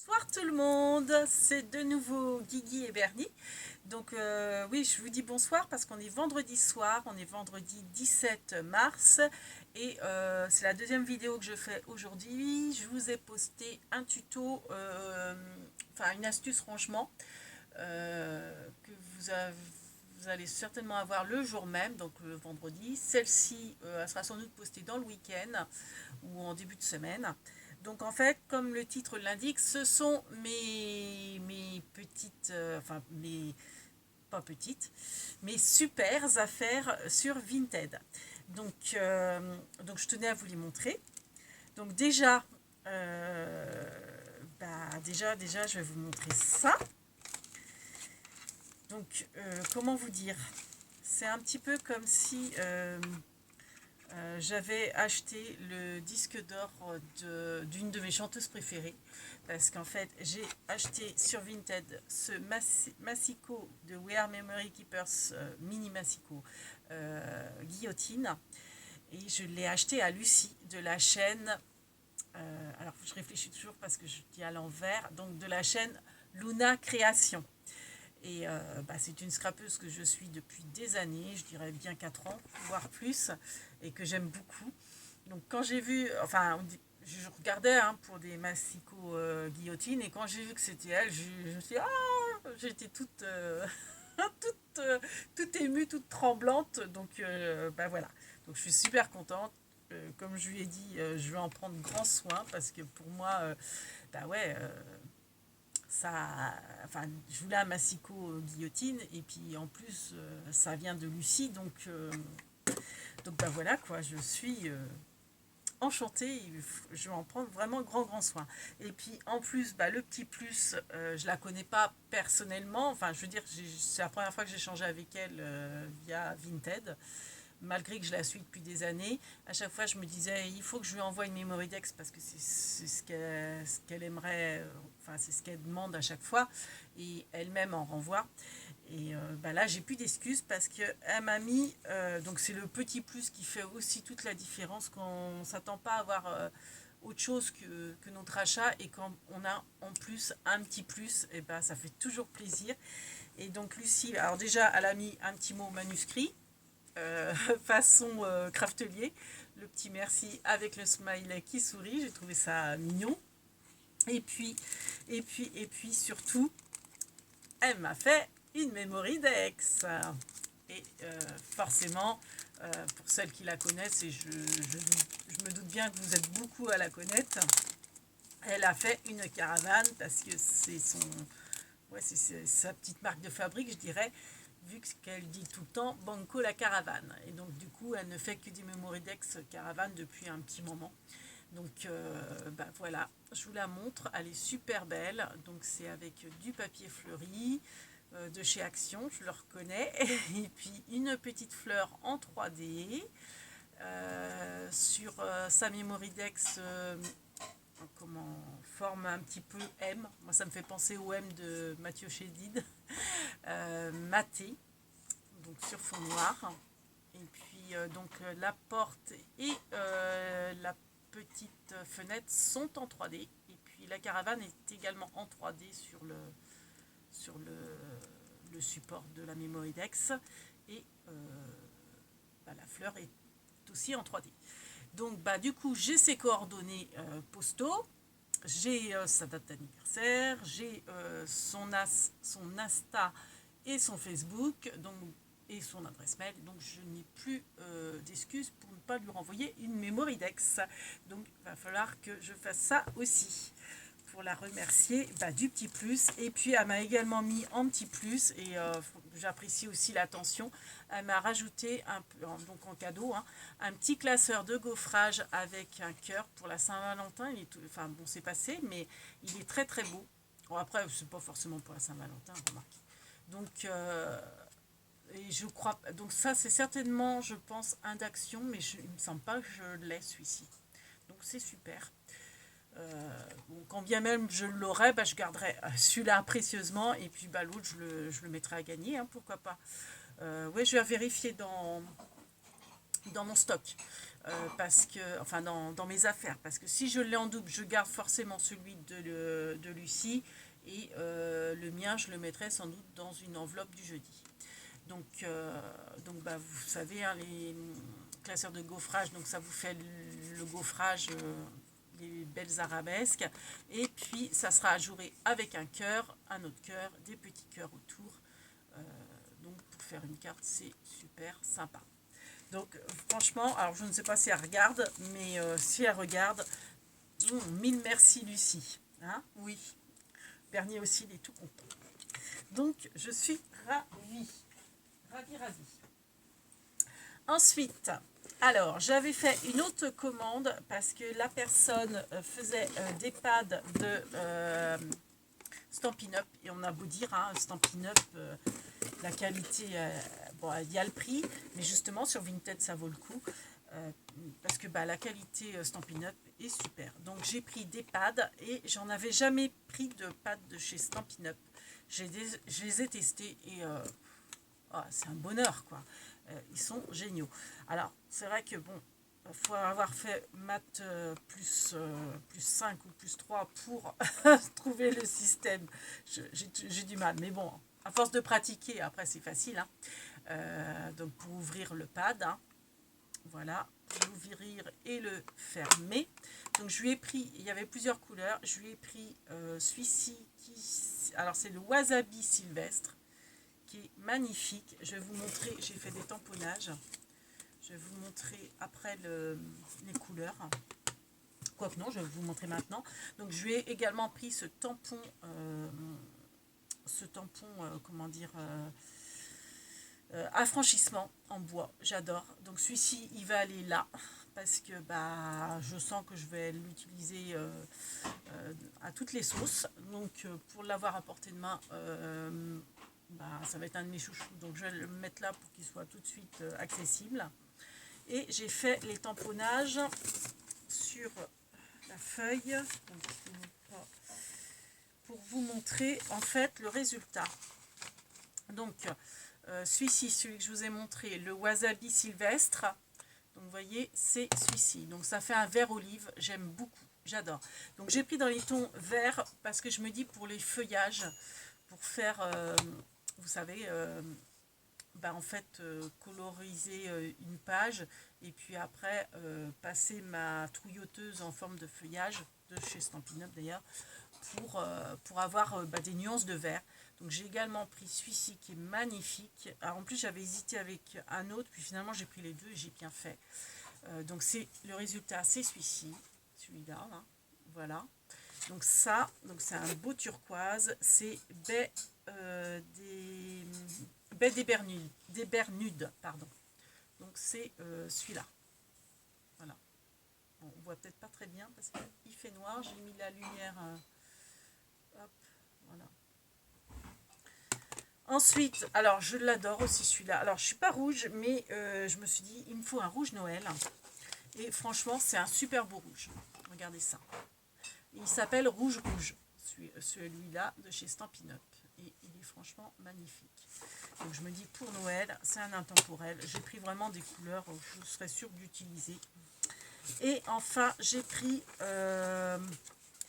Bonsoir tout le monde, c'est de nouveau Guigui et Bernie. Donc oui, je vous dis bonsoir parce qu'on est vendredi soir, on est vendredi 17 mars et c'est la deuxième vidéo que je fais aujourd'hui. Je vous ai posté un tuto, enfin une astuce rangement que vous allez certainement avoir le jour même, donc le vendredi. Celle-ci, elle sera sans doute postée dans le week-end ou en début de semaine. Donc en fait, comme le titre l'indique, ce sont mes petites, enfin mes, pas petites, mes super affaires sur Vinted. Donc je tenais à vous les montrer. Donc déjà, je vais vous montrer ça. Donc comment vous dire? C'est un petit peu comme si j'avais acheté le disque d'or d'une de mes chanteuses préférées parce qu'en fait j'ai acheté sur Vinted ce Massico de We Are Memory Keepers, mini Massico guillotine, et je l'ai acheté à Lucie de la chaîne, alors je réfléchis toujours parce que je dis à l'envers, donc de la chaîne Luna Création. Et c'est une scrapeuse que je suis depuis des années, je dirais bien 4 ans, voire plus, et que j'aime beaucoup. Donc quand j'ai vu, enfin, je regardais pour des massicots guillotines, et quand j'ai vu que c'était elle, je me suis dit, ah, j'étais toute, toute, toute émue, toute tremblante. Donc voilà, donc je suis super contente. Comme je lui ai dit, je vais en prendre grand soin parce que pour moi, bah ouais, ça, enfin, je voulais un massicot guillotine, et puis en plus ça vient de Lucie, donc bah voilà quoi, je suis enchantée, je vais en prendre vraiment grand soin. Et puis en plus, bah, le petit plus, je la connais pas personnellement, enfin je veux dire, c'est la première fois que j'ai échangé avec elle via Vinted, malgré que je la suis depuis des années. À chaque fois, je me disais, il faut que je lui envoie une memory Dex parce que c'est ce qu'elle aimerait, enfin, c'est ce qu'elle demande à chaque fois. Et elle-même en renvoie. Et là, j'ai plus d'excuses parce qu'elle m'a mis, donc c'est le petit plus qui fait aussi toute la différence quand on ne s'attend pas à avoir autre chose que notre achat, et quand on a en plus un petit plus, et ça fait toujours plaisir. Et donc Lucie, alors déjà, elle a mis un petit mot manuscrit, façon craftelier, le petit merci avec le smiley qui sourit, j'ai trouvé ça mignon. Et puis, surtout, elle m'a fait une memory Dex. Et forcément, pour celles qui la connaissent, et je me doute bien que vous êtes beaucoup à la connaître, elle a fait une caravane parce que c'est son, ouais, c'est sa petite marque de fabrique, je dirais, vu qu'elle dit tout le temps Banco la caravane. Et donc, du coup, elle ne fait que des Memoridex caravane depuis un petit moment. Donc, voilà, je vous la montre. Elle est super belle. Donc, c'est avec du papier fleuri de chez Action, je le reconnais. Et puis, une petite fleur en 3D sur sa Memoridex. Comment forme un petit peu M. Moi, ça me fait penser au M de Mathieu Chédid, maté, donc sur fond noir. Et puis la porte et la petite fenêtre sont en 3D. Et puis la caravane est également en 3D sur le support de la Memory Dex. Et la fleur est aussi en 3D. Donc du coup, j'ai ses coordonnées postaux, j'ai sa date d'anniversaire, j'ai son Insta et son Facebook, donc, et son adresse mail. Donc je n'ai plus d'excuses pour ne pas lui renvoyer une memory Dex. Donc il va falloir que je fasse ça aussi pour la remercier du petit plus. Et puis elle m'a également mis en petit plus, et j'apprécie aussi l'attention. Elle m'a rajouté donc en cadeau un petit classeur de gaufrage avec un cœur pour la Saint-Valentin. Enfin bon, c'est passé, mais il est très très beau. Bon, après, c'est pas forcément pour la Saint-Valentin, remarquez. Donc et je crois, donc ça c'est certainement, je pense, un d'action, mais il me semble pas que je l'ai celui-ci. Donc c'est super. Bon, quand bien même je l'aurais, je garderai celui-là précieusement, et puis l'autre je le mettrai à gagner, pourquoi pas. Ouais, je vais vérifier dans mon stock. Parce que, enfin dans mes affaires. Parce que si je l'ai en double, je garde forcément celui de Lucie. Et le mien, je le mettrai sans doute dans une enveloppe du jeudi. Donc bah, vous savez, hein, les classeurs de gaufrage, donc ça vous fait le gaufrage, les belles arabesques. Et puis ça sera ajouré avec un cœur, un autre cœur, des petits cœurs autour. Donc pour faire une carte, c'est super sympa. Donc franchement, alors je ne sais pas si elle regarde, mais si elle regarde, mille merci Lucie. Hein, oui. Bernier aussi, il est tout content. Donc je suis ravie. Ravie. Ensuite, alors j'avais fait une autre commande parce que la personne faisait des pads de Stampin' Up. Et on a beau dire, hein, Stampin' Up, la qualité, bon, il y a le prix, mais justement sur Vinted ça vaut le coup. Parce que bah, la qualité Stampin' Up est super. Donc j'ai pris des pads et j'en avais jamais pris de pads de chez Stampin' Up. Je les ai testés et c'est un bonheur quoi. Ils sont géniaux. Alors c'est vrai que bon, il faut avoir fait maths plus 5 ou plus 3 pour trouver le système. J'ai du mal, mais bon, à force de pratiquer, après c'est facile. Hein. Donc pour ouvrir le pad, hein, voilà, l'ouvrir et le fermer. Donc je lui ai pris, il y avait plusieurs couleurs, je lui ai pris celui-ci, alors c'est le Wasabi Sylvestre, qui est magnifique. Je vais vous montrer, j'ai fait des tamponnages. Je vais vous montrer après les couleurs. Quoique non, je vais vous montrer maintenant. Donc je lui ai également pris ce tampon, comment dire, affranchissement en bois. J'adore. Donc celui-ci, il va aller là. Parce que bah, je sens que je vais l'utiliser à toutes les sauces. Donc pour l'avoir à portée de main, bah, ça va être un de mes chouchous. Donc je vais le mettre là pour qu'il soit tout de suite accessible. Et j'ai fait les tamponnages sur la feuille pour vous montrer en fait le résultat. Donc celui-ci, celui que je vous ai montré, le Wasabi Sylvestre. Donc vous voyez, c'est celui-ci. Donc ça fait un vert olive, j'aime beaucoup, j'adore. Donc j'ai pris dans les tons verts parce que je me dis pour les feuillages, pour faire, vous savez, bah en fait coloriser une page et puis après passer ma trouilloteuse en forme de feuillage de chez Stampin' Up d'ailleurs pour avoir bah, des nuances de vert. Donc j'ai également pris celui-ci qui est magnifique. Alors en plus j'avais hésité avec un autre, puis finalement j'ai pris les deux et j'ai bien fait. Donc c'est le résultat, c'est celui-là, hein. Voilà. Donc ça, donc c'est un beau turquoise, c'est baie des Bermudes, pardon. Donc c'est celui-là. Voilà. Bon, on voit peut-être pas très bien parce qu'il fait noir. J'ai mis la lumière. Hop, voilà. Ensuite, alors je l'adore aussi celui-là. Alors je suis pas rouge, mais je me suis dit il me faut un rouge Noël. Et franchement, c'est un super beau rouge. Regardez ça. Il s'appelle Rouge Rouge, celui-là de chez Stampin' Up. Et il est franchement magnifique. Donc je me dis pour Noël, c'est un intemporel. J'ai pris vraiment des couleurs que je serais sûre d'utiliser. Et enfin, j'ai pris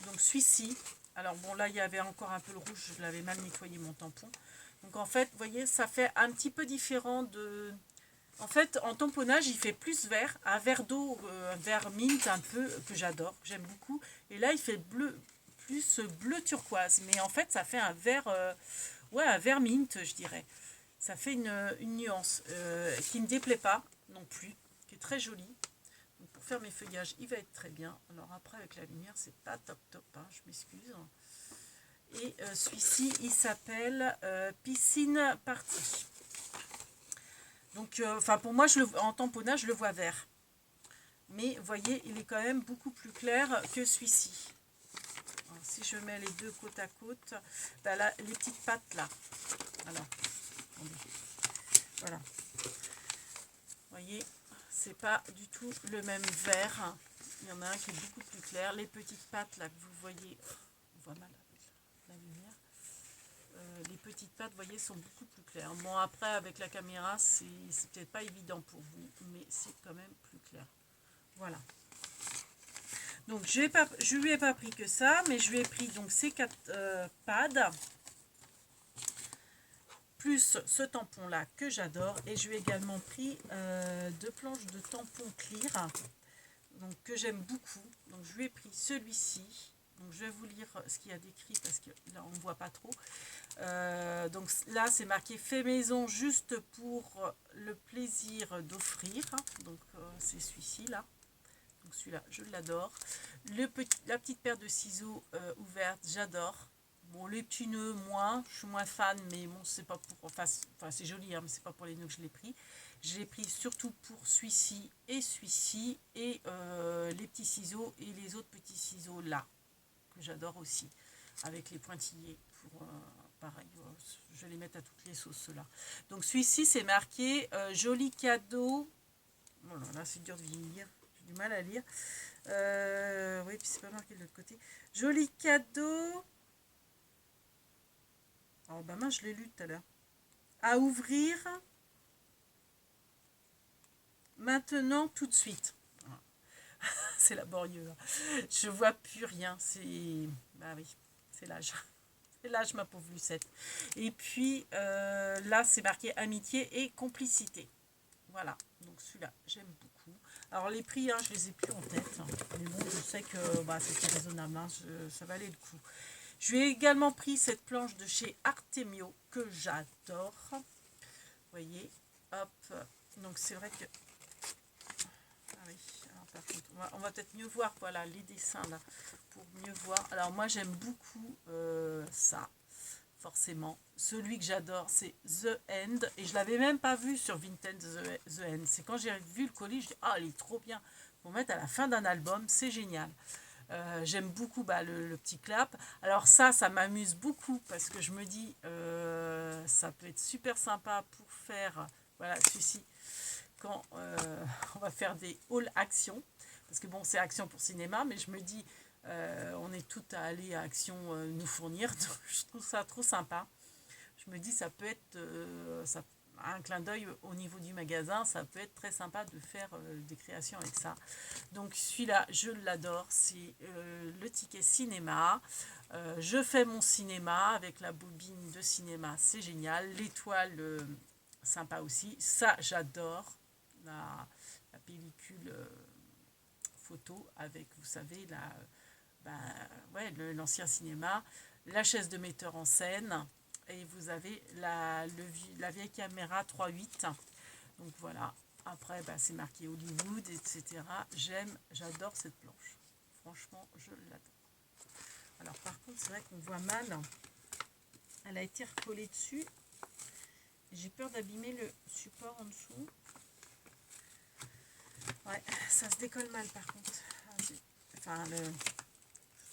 donc celui-ci. Alors bon, là, il y avait encore un peu le rouge. Je l'avais mal nettoyé mon tampon. Donc en fait, vous voyez, ça fait un petit peu différent de... En fait, en tamponnage, il fait plus vert, un vert d'eau, un vert mint un peu, que j'adore, que j'aime beaucoup. Et là, il fait bleu, plus bleu turquoise. Mais en fait, ça fait un vert, ouais, un vert mint, je dirais. Ça fait une nuance qui ne déplaît pas non plus, qui est très jolie. Donc pour faire mes feuillages, il va être très bien. Alors après, avec la lumière, c'est pas top, hein, je m'excuse. Et celui-ci, il s'appelle Piscine Party. Donc, pour moi, en tamponnage, je le vois vert. Mais, vous voyez, il est quand même beaucoup plus clair que celui-ci. Alors, si je mets les deux côte à côte, bah là, les petites pattes, là. Voilà. Vous voyez, c'est pas du tout le même vert. Il y en a un qui est beaucoup plus clair. Les petites pattes, là, que vous voyez, on voit mal avec la lumière. Les petites pattes, vous voyez, sont beaucoup plus claires. Bon, après, avec la caméra, c'est peut-être pas évident pour vous, mais c'est quand même plus clair. Voilà. Donc, je lui ai pas pris que ça, mais je lui ai pris donc ces 4 pads, plus ce tampon-là que j'adore. Et je lui ai également pris 2 planches de tampon clear, donc que j'aime beaucoup. Donc, je lui ai pris celui-ci. Donc, je vais vous lire ce qu'il y a décrit parce que là, on ne voit pas trop. Donc là, c'est marqué « Fait maison juste pour le plaisir d'offrir ». Donc, c'est celui-ci, là. Donc, celui-là, je l'adore. La petite paire de ciseaux ouverte, j'adore. Bon, les petits nœuds, moins. Je suis moins fan, mais bon, c'est pas pour... Enfin, c'est joli, hein, mais c'est pas pour les nœuds que je l'ai pris. Je l'ai pris surtout pour celui-ci, et les petits ciseaux et les autres petits ciseaux là, que j'adore aussi, avec les pointillés pour... pareil, je vais les mettre à toutes les sauces, ceux-là. Donc, celui-ci, c'est marqué joli cadeau. Oh là là, c'est dur de lire. J'ai du mal à lire. Oui, puis c'est pas marqué de l'autre côté. Joli cadeau. Oh, bah mince, je l'ai lu tout à l'heure. À ouvrir. Maintenant, tout de suite. C'est laborieux. Je vois plus rien. C'est... Bah oui, c'est l'âge. L'âge, ma pauvre Lucette. Et puis là, c'est marqué amitié et complicité. Voilà, donc celui-là, j'aime beaucoup. Alors les prix, hein, je les ai plus en tête, hein. Mais bon, je sais que c'était raisonnable, hein, ça valait le coup. Je lui ai également pris cette planche de chez Artemio que j'adore. Vous voyez, hop. Donc c'est vrai que... Ah oui, alors, par contre, on va peut-être mieux voir, voilà, les dessins là, pour mieux voir. Alors moi, j'aime beaucoup ça. Forcément, celui que j'adore, c'est The End, et je l'avais même pas vu sur Vinted The End. C'est quand j'ai vu le colis, je dis ah, il est trop bien pour mettre à la fin d'un album, c'est génial. J'aime beaucoup le petit clap. Alors ça m'amuse beaucoup parce que je me dis ça peut être super sympa pour faire, voilà, celui-ci, quand on va faire des haul action, parce que bon, c'est action pour cinéma, mais je me dis on est toutes à aller à Action nous fournir, donc je trouve ça trop sympa. Je me dis ça peut être un clin d'œil au niveau du magasin, ça peut être très sympa de faire des créations avec ça. Donc celui-là, je l'adore, c'est le ticket cinéma. Je fais mon cinéma avec la bobine de cinéma, c'est génial. L'étoile, sympa aussi. Ça, j'adore. La pellicule photo avec, vous savez, l'ancien cinéma, la chaise de metteur en scène, et vous avez la vieille caméra 3.8. Donc voilà, après c'est marqué Hollywood, etc. J'adore cette planche. Franchement, je l'adore. Alors par contre, c'est vrai qu'on voit mal. Elle a été recollée dessus. J'ai peur d'abîmer le support en dessous. Ouais, ça se décolle mal par contre. Enfin, je ne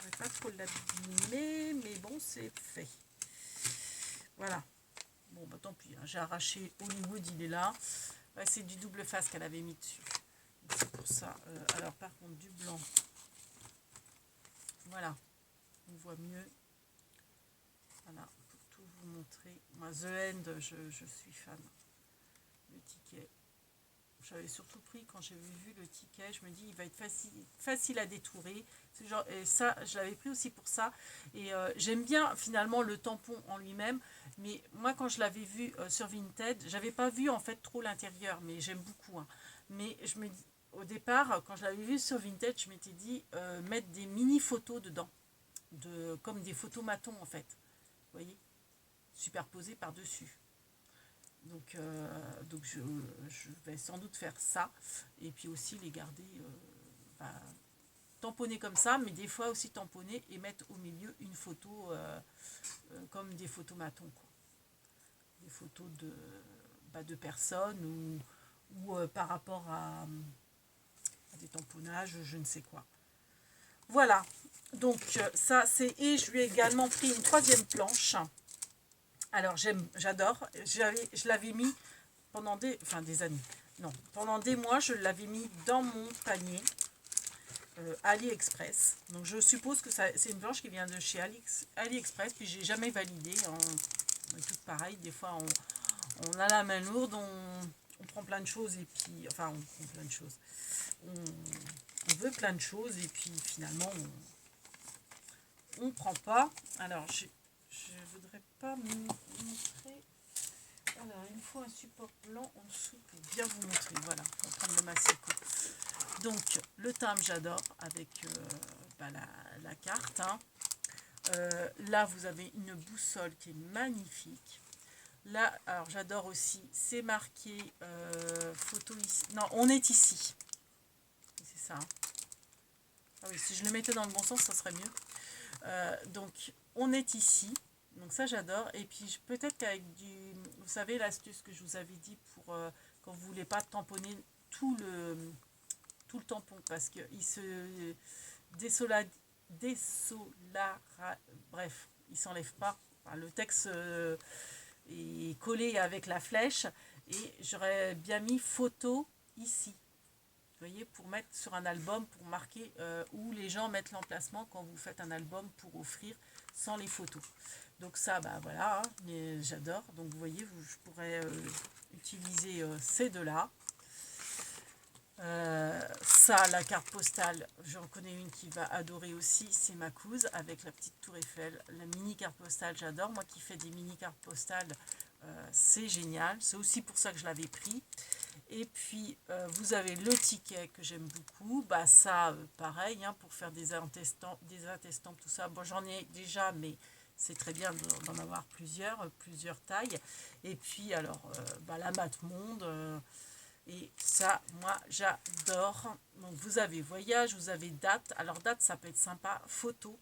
vais pas trop l'abîmer, mais bon, c'est fait. Voilà. Bon, bah tant pis, hein, j'ai arraché Hollywood, il est là. Ouais, c'est du double face qu'elle avait mis dessus. C'est pour ça. Alors, par contre, du blanc. Voilà. On voit mieux. Voilà, pour tout vous montrer. Moi, The End, je suis fan. Le ticket. J'avais surtout pris, quand j'ai vu le ticket, je me dis il va être facile à détourer. Genre, et ça, je l'avais pris aussi pour ça. Et j'aime bien finalement le tampon en lui-même. Mais moi, quand je l'avais vu sur Vinted, j'avais pas vu en fait trop l'intérieur, mais j'aime beaucoup. Hein. Mais au départ, quand je l'avais vu sur Vinted, je m'étais dit mettre des mini photos dedans, comme des photomatons en fait. Vous voyez, superposés par-dessus. Donc je vais sans doute faire ça. Et puis aussi les garder tamponner comme ça, mais des fois aussi tamponner et mettre au milieu une photo comme des photomatons, quoi. Des photos de personnes ou par rapport à des tamponnages, je ne sais quoi. Voilà. Donc ça c'est... Et je lui ai également pris une 3e planche. Alors j'adore, je l'avais mis pendant des années, non, pendant des mois, je l'avais mis dans mon panier AliExpress. Donc je suppose que c'est une planche qui vient de chez AliExpress, puis j'ai jamais validé, hein. On est toutes pareilles. Des fois, on a la main lourde, on prend plein de choses et puis... Enfin, on prend plein de choses. On veut plein de choses et puis finalement, on ne prend pas. Alors, je ne voudrais pas vous montrer... Alors, il me faut un support blanc en dessous pour bien vous montrer. Voilà, on va prendre le massicot. Donc, le timbre, j'adore avec la carte. Hein. Là, vous avez une boussole qui est magnifique. Là, alors j'adore aussi, c'est marqué photo ici. Non, on est ici. C'est ça. Hein. Ah oui, si je le mettais dans le bon sens, ça serait mieux. Donc, on est ici. Donc ça j'adore, et puis peut-être qu'avec vous savez l'astuce que je vous avais dit pour quand vous voulez pas tamponner tout le tampon, parce qu'il se bref, il s'enlève pas. Enfin, le texte est collé avec la flèche, et j'aurais bien mis photo ici. Vous voyez, pour mettre sur un album, pour marquer où les gens mettent l'emplacement quand vous faites un album pour offrir sans les photos. Donc ça, bah voilà, hein, j'adore. Donc vous voyez, je pourrais utiliser ces deux-là. Ça, la carte postale, j'en connais une qui va adorer aussi, c'est ma cousine avec la petite tour Eiffel. La mini carte postale, j'adore. Moi qui fais des mini cartes postales, c'est génial. C'est aussi pour ça que je l'avais pris. Et puis, vous avez le ticket que j'aime beaucoup. Bah ça, pareil, hein, pour faire des attestants, tout ça. Bon, j'en ai déjà, mais c'est très bien d'en avoir plusieurs tailles. Et puis, alors, la Mate Monde, et ça, moi, j'adore. Donc, vous avez voyage, vous avez date. Alors, date, ça peut être sympa. Photo.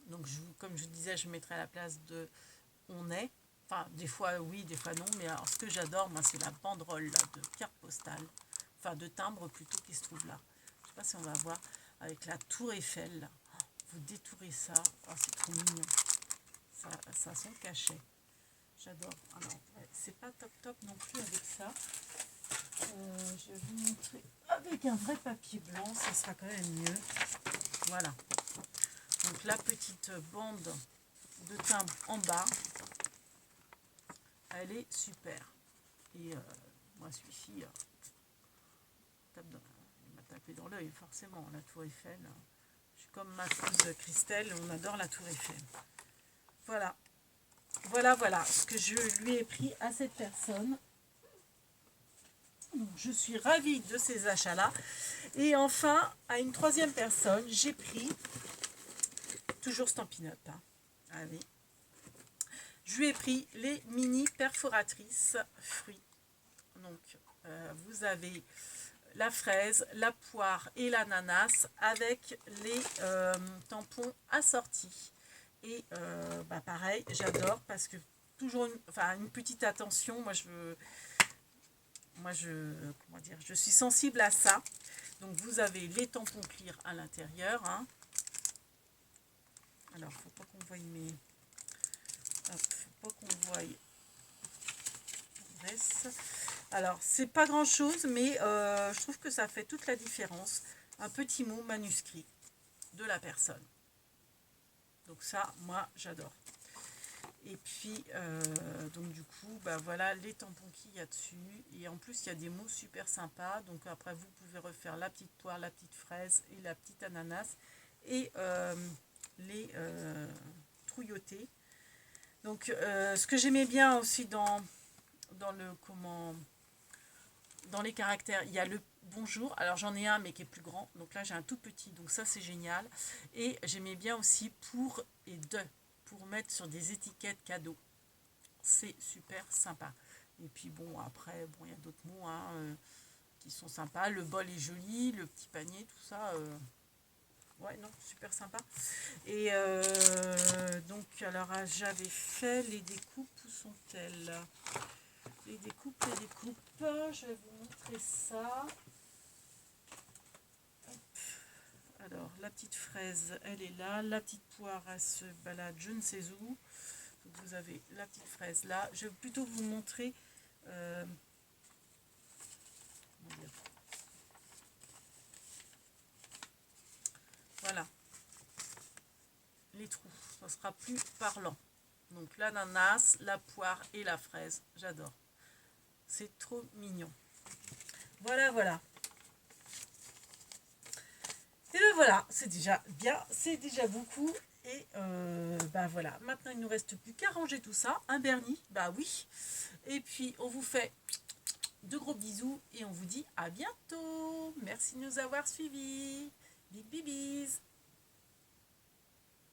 Donc, comme je vous disais, je mettrai à la place de on est. Enfin, des fois oui, des fois non. Mais alors, ce que j'adore, moi, c'est la banderole là, de carte postale. Enfin, de timbre plutôt qui se trouve là. Je ne sais pas si on va voir. Avec la tour Eiffel, là. Vous détourez ça. Oh, c'est trop mignon. Ça son cachet. J'adore. Alors, ouais, c'est pas top non plus avec ça. Je vais vous montrer avec un vrai papier blanc. Ça sera quand même mieux. Voilà. Donc, la petite bande de timbre en bas. Elle est super. Et moi, celui-ci, il m'a tapé dans l'œil, forcément. La tour Eiffel. Je suis comme ma cousine Christelle, on adore la tour Eiffel. Voilà. Voilà ce que je lui ai pris à cette personne. Donc, je suis ravie de ces achats-là. Et enfin, à une troisième personne, j'ai pris, toujours Stampin' Up. Hein. Allez. Je lui ai pris les mini perforatrices fruits. Donc, vous avez la fraise, la poire et l'ananas avec les tampons assortis. Et pareil, j'adore parce que toujours une petite attention. Je suis sensible à ça. Donc, vous avez les tampons clear à l'intérieur. Hein. Alors, faut pas qu'on voie mes... faut pas qu'on voie... Alors, c'est pas grand chose, mais je trouve que ça fait toute la différence. Un petit mot manuscrit de la personne. Donc ça, moi, j'adore. Et puis, donc du coup, voilà les tampons qu'il y a dessus. Et en plus, il y a des mots super sympas. Donc après, vous pouvez refaire la petite poire, la petite fraise et la petite ananas. Et les trouillotés. Donc, ce que j'aimais bien aussi dans les caractères, il y a le bonjour. Alors j'en ai un mais qui est plus grand, donc là j'ai un tout petit, donc ça c'est génial. Et j'aimais bien aussi pour et de, pour mettre sur des étiquettes cadeaux. C'est super sympa. Et puis bon, après, il y a d'autres mots qui sont sympas. Le bol est joli, le petit panier, tout ça. Ouais, non, super sympa. Et donc, alors j'avais fait les découpes, où sont-elles ? Les découpes, je vais vous montrer ça. Hop. Alors, la petite fraise, elle est là. La petite poire, elle se balade je ne sais où. Donc, vous avez la petite fraise là. Je vais plutôt vous montrer... voilà. Les trous, ça sera plus parlant. Donc l'ananas, la poire et la fraise, j'adore. C'est trop mignon. Voilà, voilà. Et ben voilà, c'est déjà bien, c'est déjà beaucoup. Et ben voilà, maintenant il ne nous reste plus qu'à ranger tout ça. Un Bernie, bah oui. Et puis on vous fait de gros bisous et on vous dit à bientôt. Merci de nous avoir suivis. Big bibis.